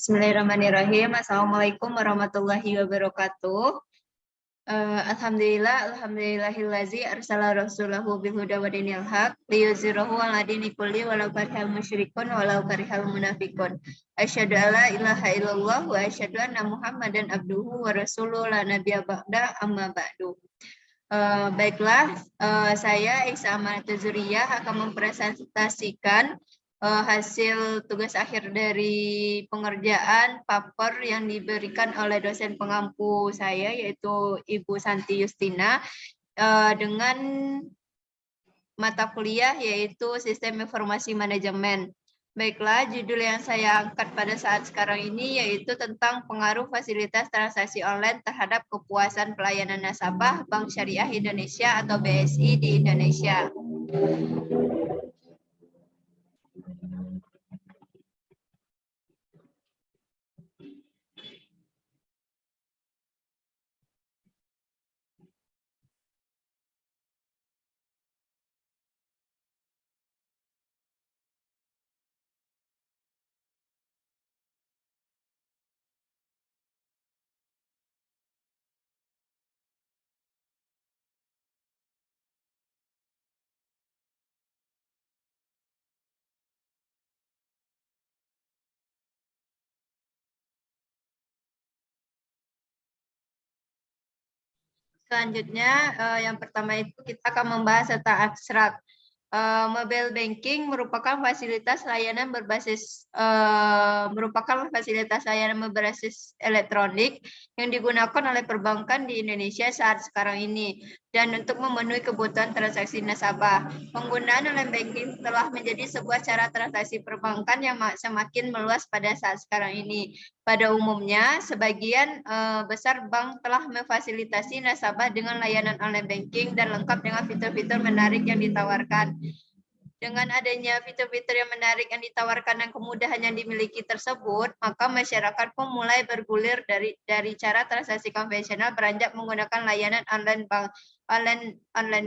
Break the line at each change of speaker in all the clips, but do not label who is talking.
Bismillahirrahmanirrahim. Assalamualaikum warahmatullahi wabarakatuh. Alhamdulillahillazi arsala rasulahu bilhuda wa dinil haq liyuzhirahu 'ala dini kulli walau karihal musyrikun walau karihal munafiqun. Asyhadu alla ilaha illallah wa asyhadu anna Muhammadan abduhu wa rasuluhu la nabiyya ba'da amma ba'du. Baiklah, saya Isa Amanatu Zuriyah akan mempresentasikan hasil tugas akhir dari pengerjaan paper yang diberikan oleh dosen pengampu saya, yaitu Ibu Santi Justina, dengan mata kuliah yaitu Sistem Informasi Manajemen. Baiklah, judul yang saya angkat pada saat sekarang ini yaitu tentang pengaruh fasilitas transaksi online terhadap kepuasan pelayanan nasabah Bank Syariah Indonesia atau BSI di Indonesia. Selanjutnya, yang pertama itu kita akan membahas tentang abstrak. Mobile banking merupakan fasilitas layanan berbasis elektronik yang digunakan oleh perbankan di Indonesia saat sekarang ini, dan untuk memenuhi kebutuhan transaksi nasabah. Penggunaan online banking telah menjadi sebuah cara transaksi perbankan yang semakin meluas pada saat sekarang ini. Pada umumnya, sebagian besar bank telah memfasilitasi nasabah dengan layanan online banking dan lengkap dengan fitur-fitur menarik yang ditawarkan. Dengan adanya fitur-fitur yang menarik yang ditawarkan dan kemudahan yang dimiliki tersebut, maka masyarakat pun mulai bergulir dari cara transaksi konvensional beranjak menggunakan layanan online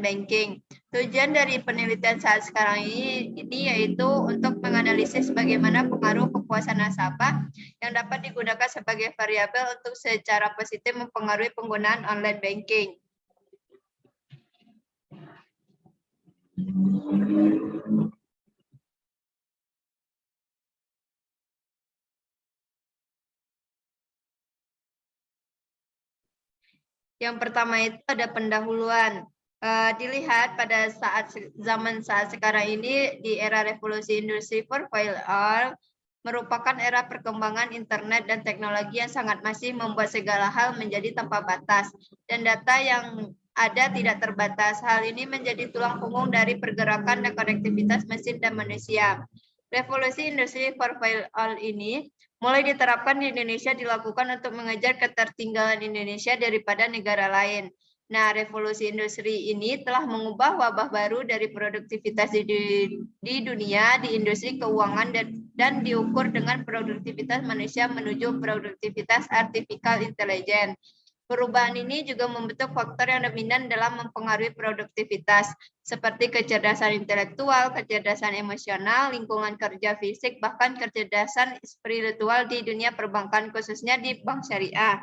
banking. Tujuan dari penelitian saat sekarang ini yaitu untuk menganalisis bagaimana pengaruh kepuasan nasabah yang dapat digunakan sebagai variabel untuk secara positif mempengaruhi penggunaan online banking. Yang pertama itu ada pendahuluan. Dilihat pada zaman saat sekarang ini di era revolusi industri 4.0 merupakan era perkembangan internet dan teknologi yang sangat masif membuat segala hal menjadi tanpa batas dan data yang ada tidak terbatas. Hal ini menjadi tulang punggung dari pergerakan dan konektivitas mesin dan manusia. Revolusi industri 4.0 ini mulai diterapkan di Indonesia dilakukan untuk mengejar ketertinggalan Indonesia daripada negara lain. Nah, revolusi industri ini telah mengubah wabah baru dari produktivitas di dunia, di industri keuangan, dan diukur dengan produktivitas manusia menuju produktivitas artificial intelligence. Perubahan ini juga membentuk faktor yang dominan dalam mempengaruhi produktivitas, seperti kecerdasan intelektual, kecerdasan emosional, lingkungan kerja fisik, bahkan kecerdasan spiritual di dunia perbankan, khususnya di bank syariah.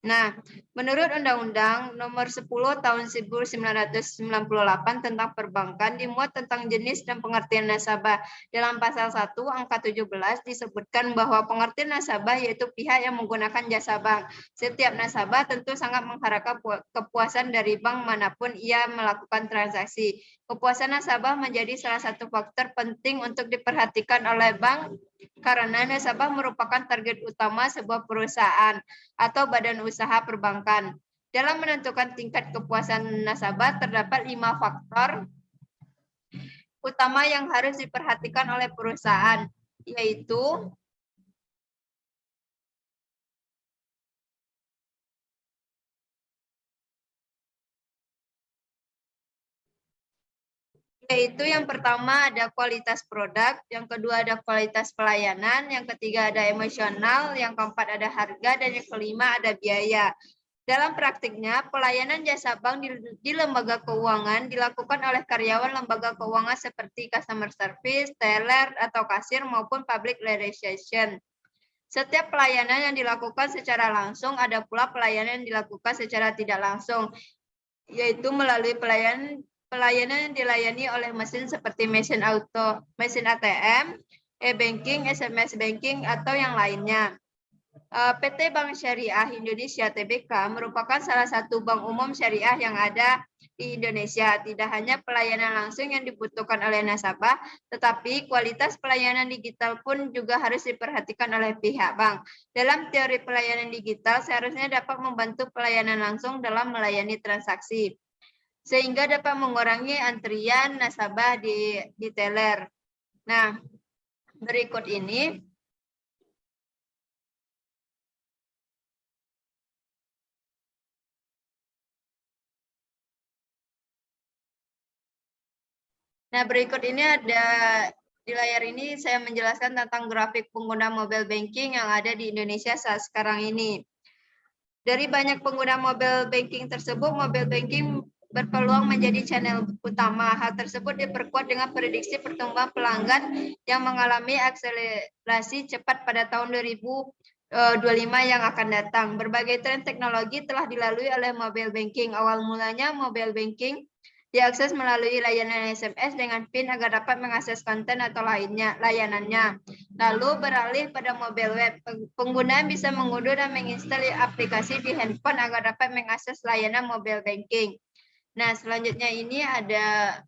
Nah, menurut Undang-Undang Nomor 10 Tahun 1998 tentang Perbankan dimuat tentang jenis dan pengertian nasabah. Dalam pasal 1 angka 17 disebutkan bahwa pengertian nasabah yaitu pihak yang menggunakan jasa bank. Setiap nasabah tentu sangat mengharapkan kepuasan dari bank manapun ia melakukan transaksi. Kepuasan nasabah menjadi salah satu faktor penting untuk diperhatikan oleh bank karena nasabah merupakan target utama sebuah perusahaan atau badan usaha perbankan. Dalam menentukan tingkat kepuasan nasabah, terdapat 5 faktor utama yang harus diperhatikan oleh perusahaan, yaitu yang pertama ada kualitas produk, yang kedua ada kualitas pelayanan, yang ketiga ada emosional, yang keempat ada harga, dan yang kelima ada biaya. Dalam praktiknya, pelayanan jasa bank di lembaga keuangan dilakukan oleh karyawan lembaga keuangan seperti customer service, teller, atau kasir maupun public relation. Setiap pelayanan yang dilakukan secara langsung, ada pula pelayanan yang dilakukan secara tidak langsung, yaitu melalui pelayanan yang dilayani oleh mesin seperti mesin ATM, e-banking, SMS banking, atau yang lainnya. PT Bank Syariah Indonesia (TBK) merupakan salah satu bank umum syariah yang ada di Indonesia. Tidak hanya pelayanan langsung yang dibutuhkan oleh nasabah, tetapi kualitas pelayanan digital pun juga harus diperhatikan oleh pihak bank. Dalam teori pelayanan digital, seharusnya dapat membantu pelayanan langsung dalam melayani transaksi, sehingga dapat mengurangi antrian nasabah di teller. Nah, berikut ini ada di layar ini saya menjelaskan tentang grafik pengguna mobile banking yang ada di Indonesia saat sekarang ini. Dari banyak pengguna mobile banking tersebut, mobile banking berpeluang menjadi channel utama. Hal tersebut diperkuat dengan prediksi pertumbuhan pelanggan yang mengalami akselerasi cepat pada tahun 2025 yang akan datang. Berbagai tren teknologi telah dilalui oleh mobile banking. Awal mulanya mobile banking diakses melalui layanan SMS dengan PIN agar dapat mengakses konten atau layanannya. Lalu beralih pada mobile web. Pengguna bisa mengunduh dan menginstal aplikasi di handphone agar dapat mengakses layanan mobile banking. Nah, selanjutnya ini ada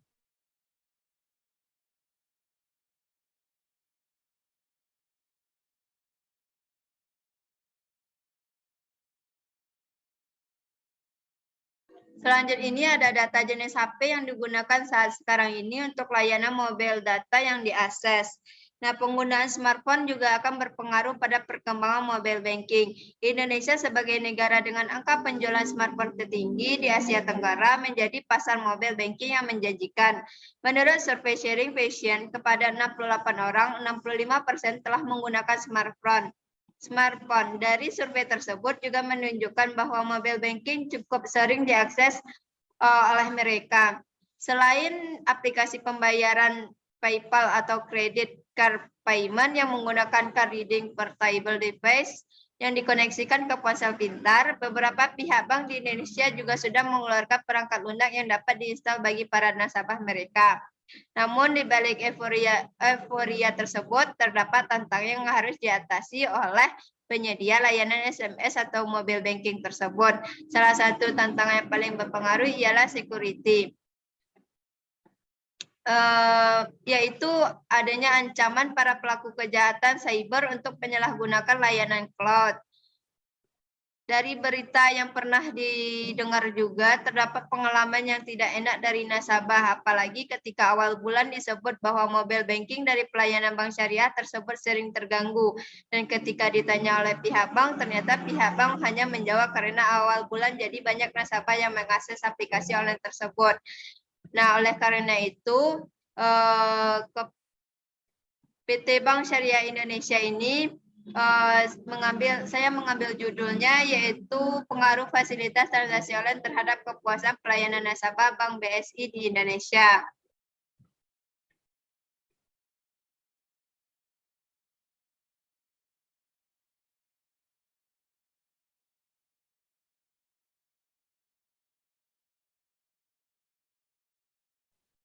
Selanjutnya ini ada data jenis HP yang digunakan saat sekarang ini untuk layanan mobile data yang diakses. Nah, penggunaan smartphone juga akan berpengaruh pada perkembangan mobile banking. Indonesia sebagai negara dengan angka penjualan smartphone tertinggi di Asia Tenggara menjadi pasar mobile banking yang menjanjikan. Menurut survei Sharing Passion, kepada 68 orang, 65% telah menggunakan smartphone. Dari survei tersebut juga menunjukkan bahwa mobile banking cukup sering diakses oleh mereka. Selain aplikasi pembayaran PayPal atau credit card payment yang menggunakan card reading portable device yang dikoneksikan ke ponsel pintar, beberapa pihak bank di Indonesia juga sudah mengeluarkan perangkat lunak yang dapat diinstal bagi para nasabah mereka. Namun di balik euforia tersebut terdapat tantangan yang harus diatasi oleh penyedia layanan SMS atau mobile banking tersebut. Salah satu tantangan yang paling berpengaruh ialah security, yaitu adanya ancaman para pelaku kejahatan cyber untuk penyalahgunakan layanan cloud. Dari berita yang pernah didengar juga, terdapat pengalaman yang tidak enak dari nasabah, apalagi ketika awal bulan disebut bahwa mobile banking dari pelayanan bank syariah tersebut sering terganggu. Dan ketika ditanya oleh pihak bank, ternyata pihak bank hanya menjawab karena awal bulan jadi banyak nasabah yang mengakses aplikasi online tersebut. Nah, oleh karena itu, PT Bank Syariah Indonesia ini saya mengambil judulnya yaitu pengaruh fasilitas transaksi online terhadap kepuasan pelayanan nasabah Bank BSI di Indonesia.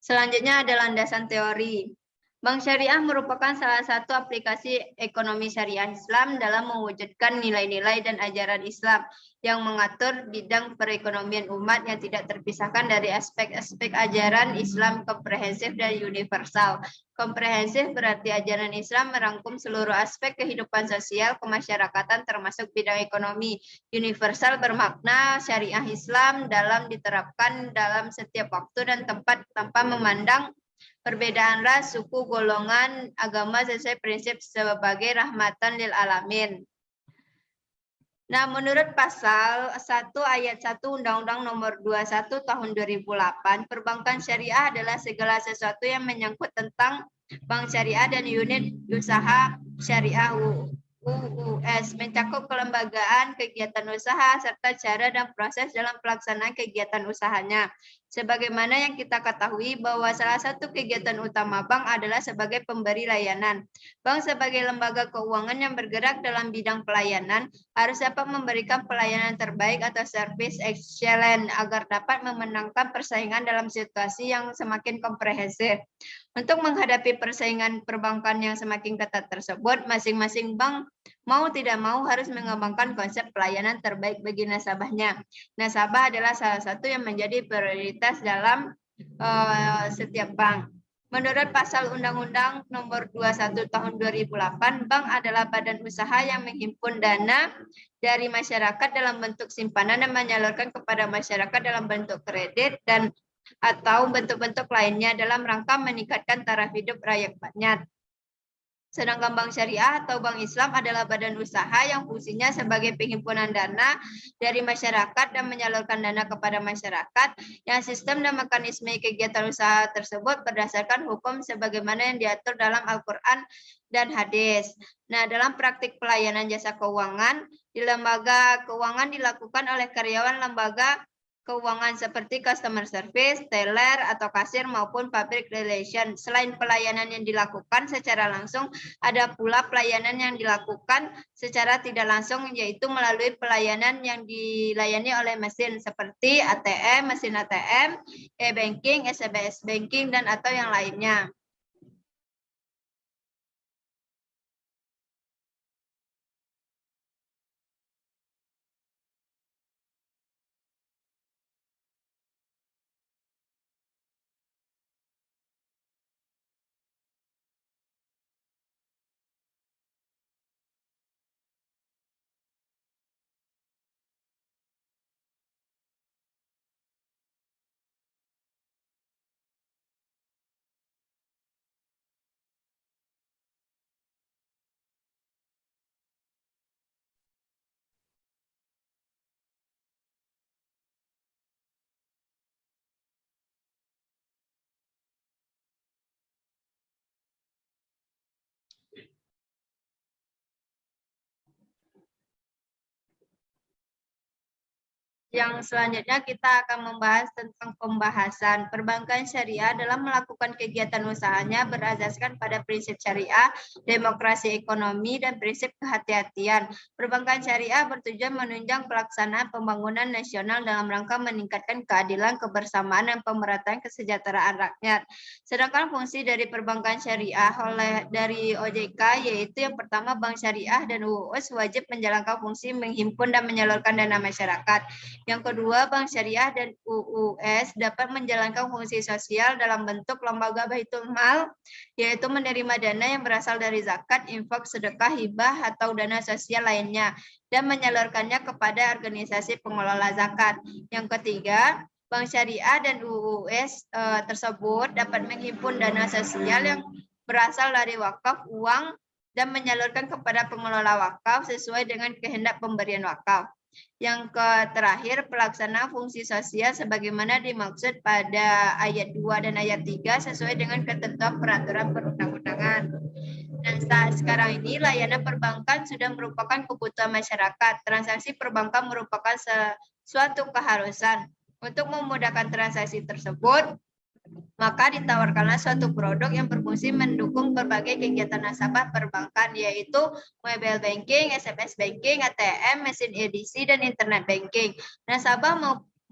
Selanjutnya ada landasan teori. Bank Syariah merupakan salah satu aplikasi ekonomi syariah Islam dalam mewujudkan nilai-nilai dan ajaran Islam yang mengatur bidang perekonomian umat yang tidak terpisahkan dari aspek-aspek ajaran Islam komprehensif dan universal. Komprehensif berarti ajaran Islam merangkum seluruh aspek kehidupan sosial kemasyarakatan termasuk bidang ekonomi. Universal bermakna syariah Islam dalam diterapkan dalam setiap waktu dan tempat tanpa memandang perbedaan ras, suku, golongan, agama sesuai prinsip sebagai rahmatan lil alamin. Nah, menurut pasal 1 ayat 1 Undang-Undang Nomor 21 Tahun 2008, perbankan syariah adalah segala sesuatu yang menyangkut tentang bank syariah dan unit usaha syariah UUS, mencakup kelembagaan, kegiatan usaha, serta cara dan proses dalam pelaksanaan kegiatan usahanya. Sebagaimana yang kita ketahui bahwa salah satu kegiatan utama bank adalah sebagai pemberi layanan. Bank sebagai lembaga keuangan yang bergerak dalam bidang pelayanan harus dapat memberikan pelayanan terbaik atau service excellent agar dapat memenangkan persaingan dalam situasi yang semakin komprehensif. Untuk menghadapi persaingan perbankan yang semakin ketat tersebut, masing-masing bank mau tidak mau harus mengembangkan konsep pelayanan terbaik bagi nasabahnya. Nasabah adalah salah satu yang menjadi prioritas dalam setiap bank. Menurut pasal Undang-Undang Nomor 21 Tahun 2008, bank adalah badan usaha yang menghimpun dana dari masyarakat dalam bentuk simpanan dan menyalurkan kepada masyarakat dalam bentuk kredit dan atau bentuk-bentuk lainnya dalam rangka meningkatkan taraf hidup rakyat banyak. Sedangkan bank syariah atau bank Islam adalah badan usaha yang fungsinya sebagai penghimpunan dana dari masyarakat dan menyalurkan dana kepada masyarakat yang sistem dan mekanisme kegiatan usaha tersebut berdasarkan hukum sebagaimana yang diatur dalam Al-Quran dan hadis. Nah, dalam praktik pelayanan jasa keuangan, di lembaga keuangan dilakukan oleh karyawan lembaga keuangan seperti customer service, teller, atau kasir maupun public relation. Selain pelayanan yang dilakukan secara langsung, ada pula pelayanan yang dilakukan secara tidak langsung, yaitu melalui pelayanan yang dilayani oleh mesin seperti ATM, mesin ATM, e-banking, SMS banking, dan atau yang lainnya. Yang selanjutnya kita akan membahas tentang pembahasan perbankan syariah dalam melakukan kegiatan usahanya berasaskan pada prinsip syariah, demokrasi ekonomi, dan prinsip kehati-hatian. Perbankan syariah bertujuan menunjang pelaksanaan pembangunan nasional dalam rangka meningkatkan keadilan, kebersamaan, dan pemerataan kesejahteraan rakyat. Sedangkan fungsi dari perbankan syariah dari OJK yaitu yang pertama, bank syariah dan UUS wajib menjalankan fungsi menghimpun dan menyalurkan dana masyarakat. Yang kedua, bank syariah dan UUS dapat menjalankan fungsi sosial dalam bentuk lembaga baitul mal, yaitu menerima dana yang berasal dari zakat, infak, sedekah, hibah, atau dana sosial lainnya, dan menyalurkannya kepada organisasi pengelola zakat. Yang ketiga, bank syariah dan UUS tersebut dapat menghimpun dana sosial yang berasal dari wakaf, uang, dan menyalurkan kepada pengelola wakaf sesuai dengan kehendak pemberian wakaf. Yang terakhir, pelaksana fungsi sosial sebagaimana dimaksud pada ayat 2 dan ayat 3 sesuai dengan ketentuan peraturan perundang-undangan. Dan saat sekarang ini layanan perbankan sudah merupakan kebutuhan masyarakat. Transaksi perbankan merupakan suatu keharusan. Untuk memudahkan transaksi tersebut, maka ditawarkanlah suatu produk yang berfungsi mendukung berbagai kegiatan nasabah perbankan, yaitu mobile banking, SMS banking, ATM, mesin edisi, dan internet banking. Nasabah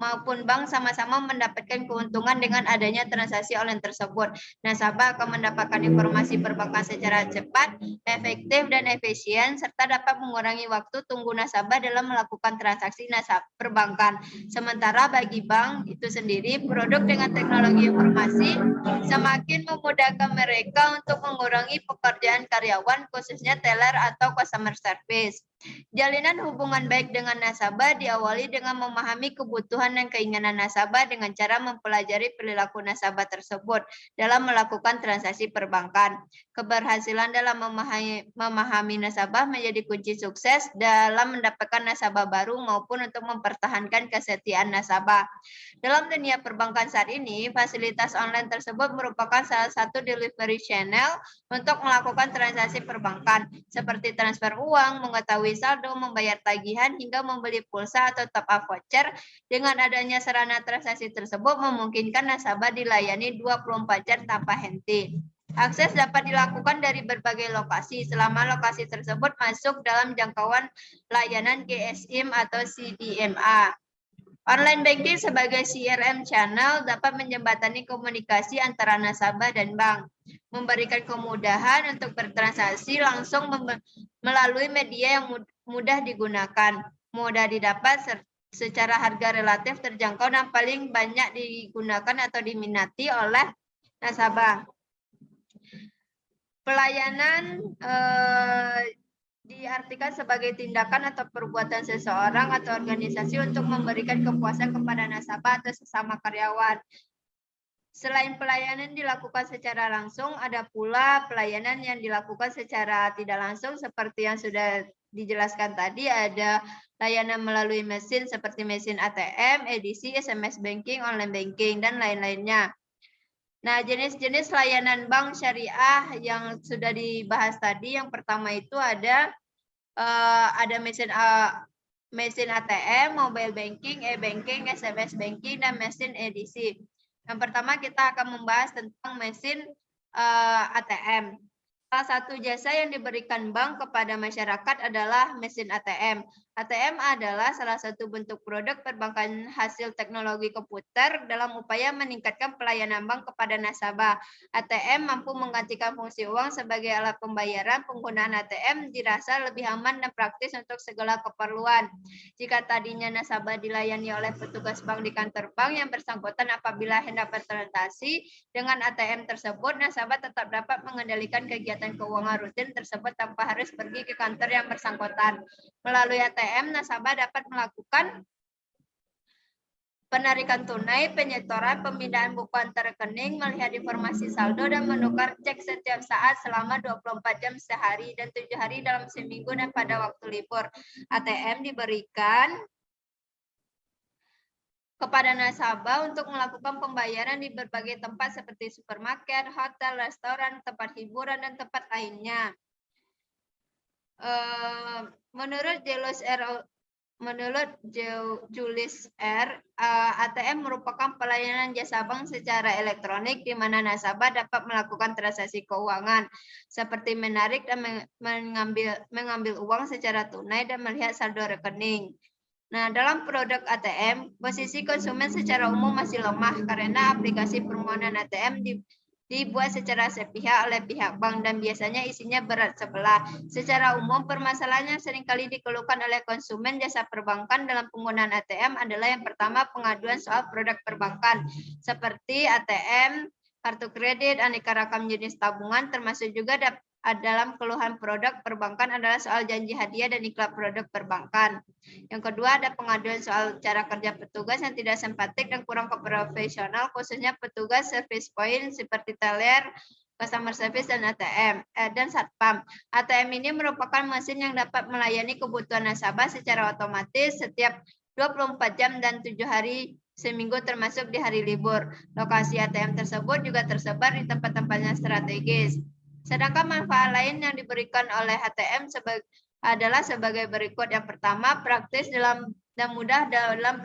maupun bank sama-sama mendapatkan keuntungan dengan adanya transaksi online tersebut. Nasabah akan mendapatkan informasi perbankan secara cepat, efektif, dan efisien, serta dapat mengurangi waktu tunggu nasabah dalam melakukan transaksi nasabah perbankan. Sementara bagi bank itu sendiri, produk dengan teknologi informasi semakin memudahkan mereka untuk mengurangi pekerjaan karyawan, khususnya teller atau customer service. Jalinan hubungan baik dengan nasabah diawali dengan memahami kebutuhan dan keinginan nasabah dengan cara mempelajari perilaku nasabah tersebut dalam melakukan transaksi perbankan. Keberhasilan dalam memahami nasabah menjadi kunci sukses dalam mendapatkan nasabah baru maupun untuk mempertahankan kesetiaan nasabah. Dalam dunia perbankan saat ini, fasilitas online tersebut merupakan salah satu delivery channel untuk melakukan transaksi perbankan, seperti transfer uang, mengetahui mengetahui saldo, membayar tagihan, hingga membeli pulsa atau top up voucher. Dengan adanya sarana transaksi tersebut memungkinkan nasabah dilayani 24 jam tanpa henti. Akses dapat dilakukan dari berbagai lokasi selama lokasi tersebut masuk dalam jangkauan layanan GSIM atau CDMA. Online banking sebagai CRM channel dapat menjembatani komunikasi antara nasabah dan bank, memberikan kemudahan untuk bertransaksi langsung melalui media yang mudah digunakan, mudah didapat secara harga relatif terjangkau dan paling banyak digunakan atau diminati oleh nasabah. Pelayanan diartikan sebagai tindakan atau perbuatan seseorang atau organisasi untuk memberikan kepuasan kepada nasabah atau sesama karyawan. Selain pelayanan dilakukan secara langsung, ada pula pelayanan yang dilakukan secara tidak langsung seperti yang sudah dijelaskan tadi, ada layanan melalui mesin seperti mesin ATM, edisi, SMS banking, online banking, dan lain-lainnya. Nah, jenis-jenis layanan bank syariah yang sudah dibahas tadi, yang pertama itu ada mesin ATM, mobile banking, e-banking, SMS banking, dan mesin edisi. Yang pertama kita akan membahas tentang mesin ATM. Salah satu jasa yang diberikan bank kepada masyarakat adalah mesin ATM. ATM adalah salah satu bentuk produk perbankan hasil teknologi komputer dalam upaya meningkatkan pelayanan bank kepada nasabah. ATM mampu menggantikan fungsi uang sebagai alat pembayaran. Penggunaan ATM dirasa lebih aman dan praktis untuk segala keperluan. Jika tadinya nasabah dilayani oleh petugas bank di kantor bank yang bersangkutan apabila hendak bertransaksi dengan ATM tersebut, nasabah tetap dapat mengendalikan kegiatan keuangan rutin tersebut tanpa harus pergi ke kantor yang bersangkutan. Melalui ATM, nasabah dapat melakukan penarikan tunai, penyetoran, pemindahan buku antar rekening, melihat informasi saldo, dan menukar cek setiap saat selama 24 jam sehari dan 7 hari dalam seminggu dan pada waktu libur. ATM diberikan kepada nasabah untuk melakukan pembayaran di berbagai tempat seperti supermarket, hotel, restoran, tempat hiburan, dan tempat lainnya. Menurut Julius R, ATM merupakan pelayanan jasa bank secara elektronik di mana nasabah dapat melakukan transaksi keuangan seperti menarik dan mengambil uang secara tunai dan melihat saldo rekening. Nah, dalam produk ATM, posisi konsumen secara umum masih lemah karena aplikasi permohonan ATM dibuat secara sepihak oleh pihak bank dan biasanya isinya berat sebelah. Secara umum, permasalahan yang seringkali dikeluhkan oleh konsumen jasa perbankan dalam penggunaan ATM adalah yang pertama, pengaduan soal produk perbankan seperti ATM, kartu kredit, aneka ragam jenis tabungan, termasuk juga dalam keluhan produk perbankan adalah soal janji hadiah dan iklan produk perbankan. Yang kedua, ada pengaduan soal cara kerja petugas yang tidak simpatik dan kurang profesional, khususnya petugas service point seperti teller, customer service, dan ATM dan satpam. ATM ini merupakan mesin yang dapat melayani kebutuhan nasabah secara otomatis setiap 24 jam dan 7 hari seminggu termasuk di hari libur. Lokasi ATM tersebut juga tersebar di tempat-tempat yang strategis. Sedangkan manfaat lain yang diberikan oleh ATM adalah sebagai berikut. Yang pertama, praktis dan mudah dalam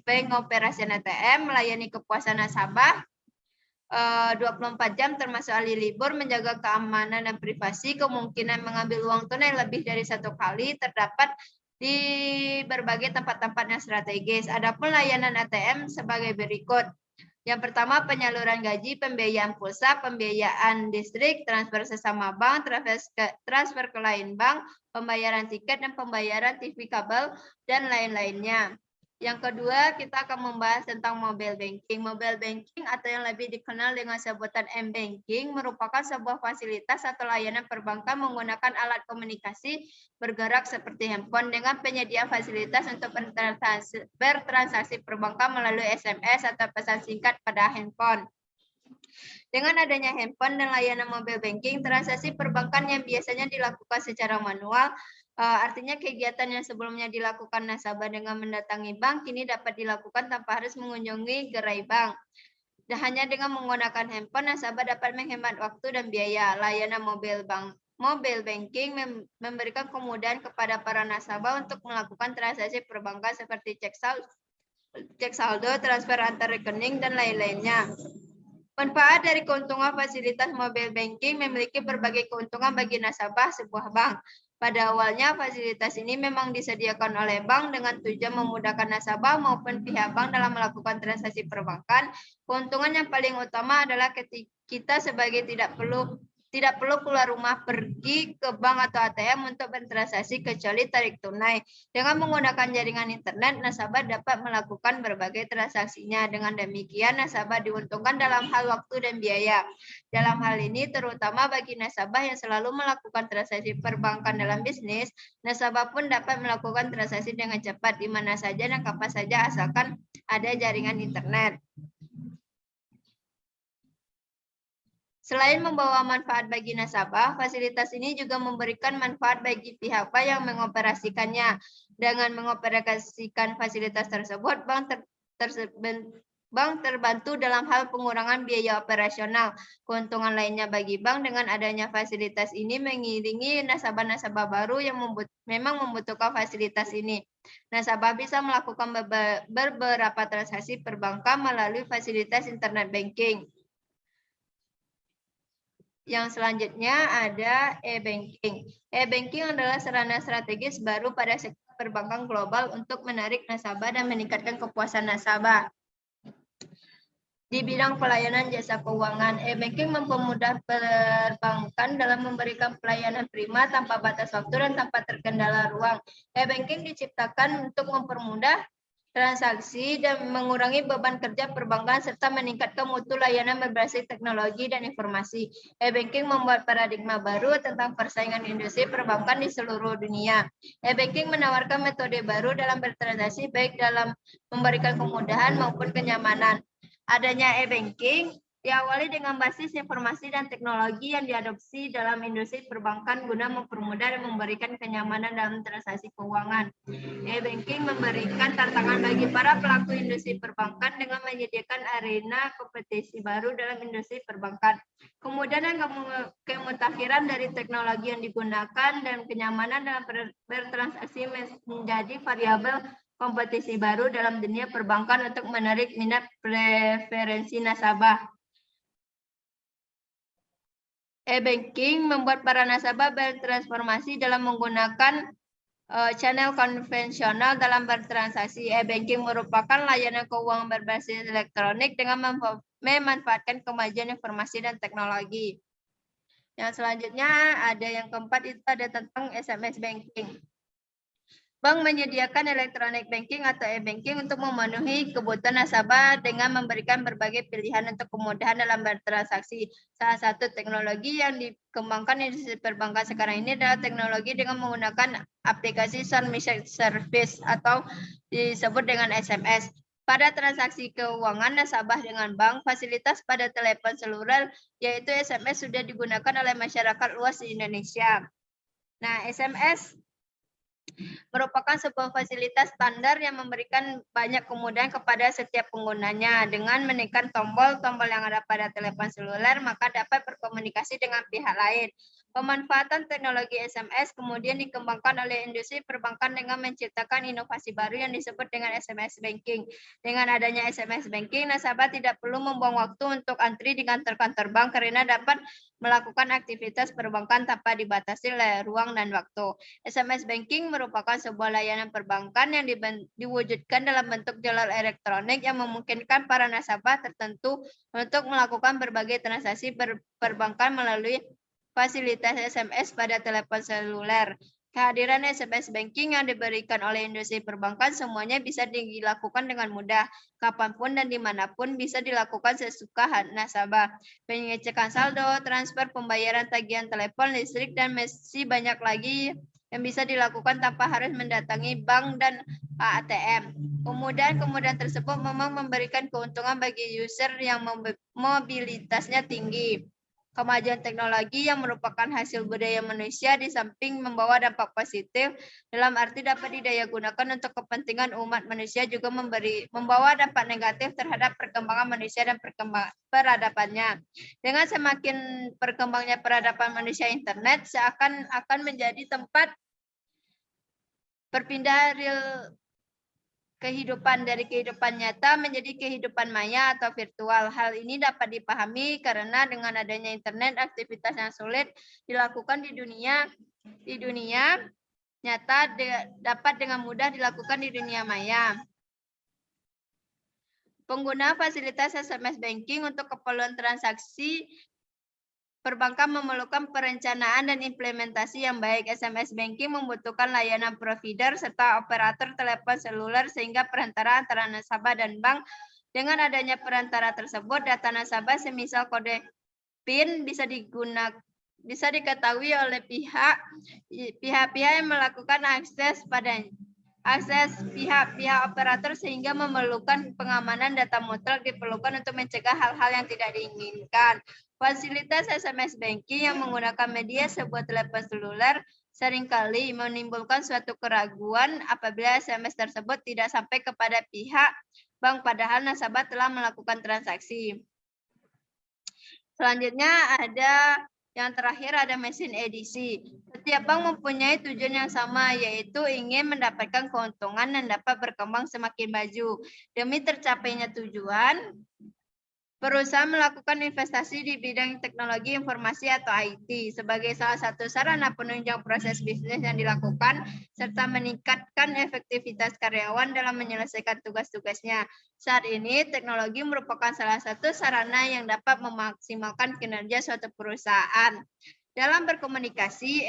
pengoperasian ATM, melayani kepuasan nasabah 24 jam termasuk hari libur, menjaga keamanan dan privasi, kemungkinan mengambil uang tunai lebih dari 1 kali terdapat di berbagai tempat-tempat yang strategis. Adapun layanan ATM sebagai berikut. Yang pertama, penyaluran gaji, pembiayaan pulsa, pembiayaan listrik, transfer sesama bank, transfer ke lain bank, pembayaran tiket, dan pembayaran TV kabel, dan lain-lainnya. Yang kedua, kita akan membahas tentang mobile banking. Mobile banking atau yang lebih dikenal dengan sebutan m-banking merupakan sebuah fasilitas atau layanan perbankan menggunakan alat komunikasi bergerak seperti handphone dengan penyediaan fasilitas untuk bertransaksi perbankan melalui SMS atau pesan singkat pada handphone. Dengan adanya handphone dan layanan mobile banking, transaksi perbankan yang biasanya dilakukan secara manual, artinya kegiatan yang sebelumnya dilakukan nasabah dengan mendatangi bank, kini dapat dilakukan tanpa harus mengunjungi gerai bank. Dan hanya dengan menggunakan handphone, nasabah dapat menghemat waktu dan biaya. Layanan mobile bank mobile banking memberikan kemudahan kepada para nasabah untuk melakukan transaksi perbankan seperti cek saldo, transfer antar rekening, dan lain-lainnya. Manfaat dari keuntungan fasilitas mobile banking memiliki berbagai keuntungan bagi nasabah sebuah bank. Pada awalnya, fasilitas ini memang disediakan oleh bank dengan tujuan memudahkan nasabah maupun pihak bank dalam melakukan transaksi perbankan. Keuntungan yang paling utama adalah ketika kita sebagai tidak perlu keluar rumah pergi ke bank atau ATM untuk bertransaksi kecuali tarik tunai. Dengan menggunakan jaringan internet, nasabah dapat melakukan berbagai transaksinya. Dengan demikian, nasabah diuntungkan dalam hal waktu dan biaya. Dalam hal ini, terutama bagi nasabah yang selalu melakukan transaksi perbankan dalam bisnis, nasabah pun dapat melakukan transaksi dengan cepat di mana saja dan kapan saja asalkan ada jaringan internet. Selain membawa manfaat bagi nasabah, fasilitas ini juga memberikan manfaat bagi pihak bank yang mengoperasikannya. Dengan mengoperasikan fasilitas tersebut, bank terbantu dalam hal pengurangan biaya operasional. Keuntungan lainnya bagi bank dengan adanya fasilitas ini mengiringi nasabah-nasabah baru yang memang membutuhkan fasilitas ini. Nasabah bisa melakukan beberapa transaksi perbankan melalui fasilitas internet banking. Yang selanjutnya ada e-banking. E-banking adalah sarana strategis baru pada sektor perbankan global untuk menarik nasabah dan meningkatkan kepuasan nasabah. Di bidang pelayanan jasa keuangan, e-banking mempermudah perbankan dalam memberikan pelayanan prima tanpa batas waktu dan tanpa terkendala ruang. E-banking diciptakan untuk mempermudah transaksi dan mengurangi beban kerja perbankan serta meningkatkan mutu layanan berbasis teknologi dan informasi. E-banking membuat paradigma baru tentang persaingan industri perbankan di seluruh dunia. E-banking menawarkan metode baru dalam bertransaksi baik dalam memberikan kemudahan maupun kenyamanan. Adanya e-banking diawali dengan basis informasi dan teknologi yang diadopsi dalam industri perbankan guna mempermudah dan memberikan kenyamanan dalam transaksi keuangan. E-banking memberikan tantangan bagi para pelaku industri perbankan dengan menyediakan arena kompetisi baru dalam industri perbankan. Kemudian kemutakhiran dari teknologi yang digunakan dan kenyamanan dalam bertransaksi menjadi variabel kompetisi baru dalam dunia perbankan untuk menarik minat preferensi nasabah. E-banking membuat para nasabah bertransformasi dalam menggunakan channel konvensional dalam bertransaksi. E-banking merupakan layanan keuangan berbasis elektronik dengan memanfaatkan kemajuan informasi dan teknologi. Yang selanjutnya ada yang keempat itu ada tentang SMS banking. Bank menyediakan electronic banking atau e-banking untuk memenuhi kebutuhan nasabah dengan memberikan berbagai pilihan untuk kemudahan dalam bertransaksi. Salah satu teknologi yang dikembangkan di perbankan sekarang ini adalah teknologi dengan menggunakan aplikasi Sun Message Service atau disebut dengan SMS. Pada transaksi keuangan nasabah dengan bank, fasilitas pada telepon seluler yaitu SMS sudah digunakan oleh masyarakat luas di Indonesia. Nah, SMS merupakan sebuah fasilitas standar yang memberikan banyak kemudahan kepada setiap penggunanya. Dengan menekan tombol-tombol yang ada pada telepon seluler, maka dapat berkomunikasi dengan pihak lain. Pemanfaatan teknologi SMS kemudian dikembangkan oleh industri perbankan dengan menciptakan inovasi baru yang disebut dengan SMS banking. Dengan adanya SMS banking, nasabah tidak perlu membuang waktu untuk antri di kantor-kantor bank karena dapat melakukan aktivitas perbankan tanpa dibatasi oleh ruang dan waktu. SMS banking merupakan sebuah layanan perbankan yang diwujudkan dalam bentuk jalur elektronik yang memungkinkan para nasabah tertentu untuk melakukan berbagai transaksi perbankan melalui fasilitas SMS pada telepon seluler. Kehadiran SMS banking yang diberikan oleh industri perbankan semuanya bisa dilakukan dengan mudah, kapanpun dan dimanapun bisa dilakukan sesuka nasabah. Pengecekan saldo, transfer, pembayaran tagihan telepon, listrik, dan masih banyak lagi yang bisa dilakukan tanpa harus mendatangi bank dan ATM. Kemudahan tersebut memang memberikan keuntungan bagi user yang mobilitasnya tinggi. Kemajuan teknologi yang merupakan hasil budaya manusia di samping membawa dampak positif dalam arti dapat didayagunakan untuk kepentingan umat manusia juga membawa dampak negatif terhadap perkembangan manusia dan peradabannya. Dengan semakin berkembangnya peradaban manusia internet seakan akan menjadi tempat perpindahan real kehidupan dari kehidupan nyata menjadi kehidupan maya atau virtual. Hal ini dapat dipahami karena dengan adanya internet, aktivitas yang sulit dilakukan di dunia nyata dapat dengan mudah dilakukan di dunia maya. Pengguna fasilitas SMS banking untuk keperluan transaksi perbankan memerlukan perencanaan dan implementasi yang baik. SMS banking membutuhkan layanan provider serta operator telepon seluler sehingga perantara antara nasabah dan bank. Dengan adanya perantara tersebut, data nasabah semisal kode PIN bisa diketahui oleh pihak-pihak yang melakukan akses pihak-pihak operator sehingga memerlukan pengamanan data mutlak diperlukan untuk mencegah hal-hal yang tidak diinginkan. Fasilitas SMS banking yang menggunakan media sebuah telepon seluler seringkali menimbulkan suatu keraguan apabila SMS tersebut tidak sampai kepada pihak bank padahal nasabah telah melakukan transaksi. Selanjutnya yang terakhir ada mesin edisi. Setiap bank mempunyai tujuan yang sama, yaitu ingin mendapatkan keuntungan dan dapat berkembang semakin maju. Demi tercapainya tujuan, perusahaan melakukan investasi di bidang teknologi informasi atau IT sebagai salah satu sarana penunjang proses bisnis yang dilakukan serta meningkatkan efektivitas karyawan dalam menyelesaikan tugas-tugasnya. Saat ini, teknologi merupakan salah satu sarana yang dapat memaksimalkan kinerja suatu perusahaan. Dalam berkomunikasi,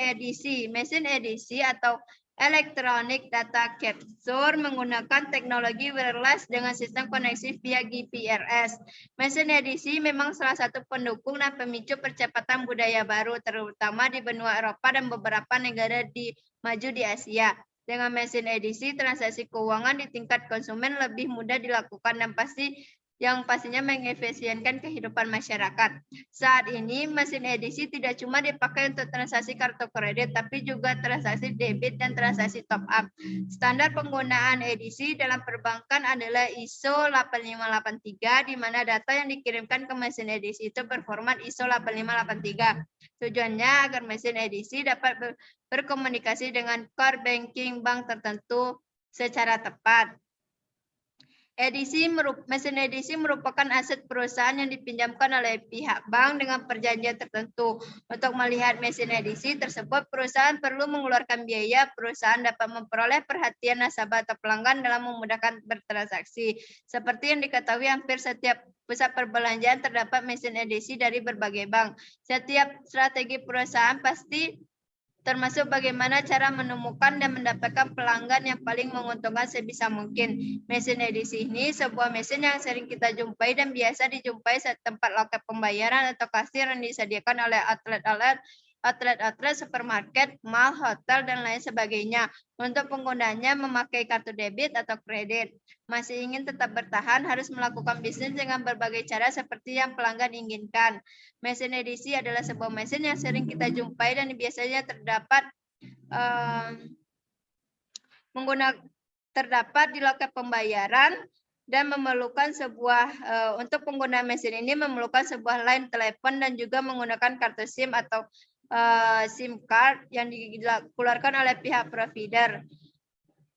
mesin edisi atau Electronic Data Capture menggunakan teknologi wireless dengan sistem koneksi via GPRS. Mesin edisi memang salah satu pendukung dan pemicu percepatan budaya baru, terutama di benua Eropa dan beberapa negara maju di Asia. Dengan mesin edisi, transaksi keuangan di tingkat konsumen lebih mudah dilakukan dan pastinya mengefisienkan kehidupan masyarakat. Saat ini, mesin edisi tidak cuma dipakai untuk transaksi kartu kredit, tapi juga transaksi debit dan transaksi top up. Standar penggunaan edisi dalam perbankan adalah ISO 8583, di mana data yang dikirimkan ke mesin edisi itu berformat ISO 8583. Tujuannya agar mesin edisi dapat berkomunikasi dengan core banking bank tertentu secara tepat. Mesin edisi merupakan aset perusahaan yang dipinjamkan oleh pihak bank dengan perjanjian tertentu. Untuk melihat mesin edisi tersebut, perusahaan perlu mengeluarkan biaya. Perusahaan dapat memperoleh perhatian nasabah atau pelanggan dalam memudahkan bertransaksi. Seperti yang diketahui, hampir setiap pusat perbelanjaan terdapat mesin edisi dari berbagai bank. Setiap strategi perusahaan pasti termasuk bagaimana cara menemukan dan mendapatkan pelanggan yang paling menguntungkan sebisa mungkin. Mesin edisi ini sebuah mesin yang sering kita jumpai dan biasa dijumpai saat tempat loket pembayaran atau kasir yang disediakan oleh outlet, supermarket, mall, hotel, dan lain sebagainya. Untuk penggunanya memakai kartu debit atau kredit. Masih ingin tetap bertahan, harus melakukan bisnis dengan berbagai cara seperti yang pelanggan inginkan. Mesin edisi adalah sebuah mesin yang sering kita jumpai dan biasanya terdapat di loket pembayaran dan memerlukan untuk pengguna mesin ini memerlukan sebuah line telepon dan juga menggunakan kartu SIM atau SIM card yang dikeluarkan oleh pihak provider.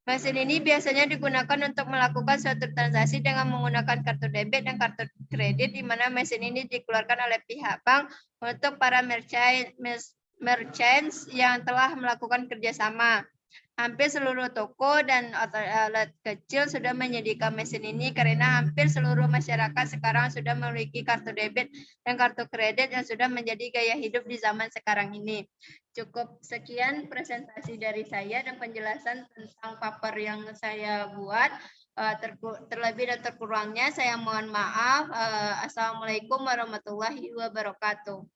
Mesin ini biasanya digunakan untuk melakukan suatu transaksi dengan menggunakan kartu debit dan kartu kredit, di mana mesin ini dikeluarkan oleh pihak bank untuk para merchants yang telah melakukan kerjasama. Hampir seluruh toko dan outlet kecil sudah menyediakan mesin ini karena hampir seluruh masyarakat sekarang sudah memiliki kartu debit dan kartu kredit yang sudah menjadi gaya hidup di zaman sekarang ini. Cukup sekian presentasi dari saya dan penjelasan tentang paper yang saya buat. Terlebih dan terkurangnya saya mohon maaf. Assalamualaikum warahmatullahi wabarakatuh.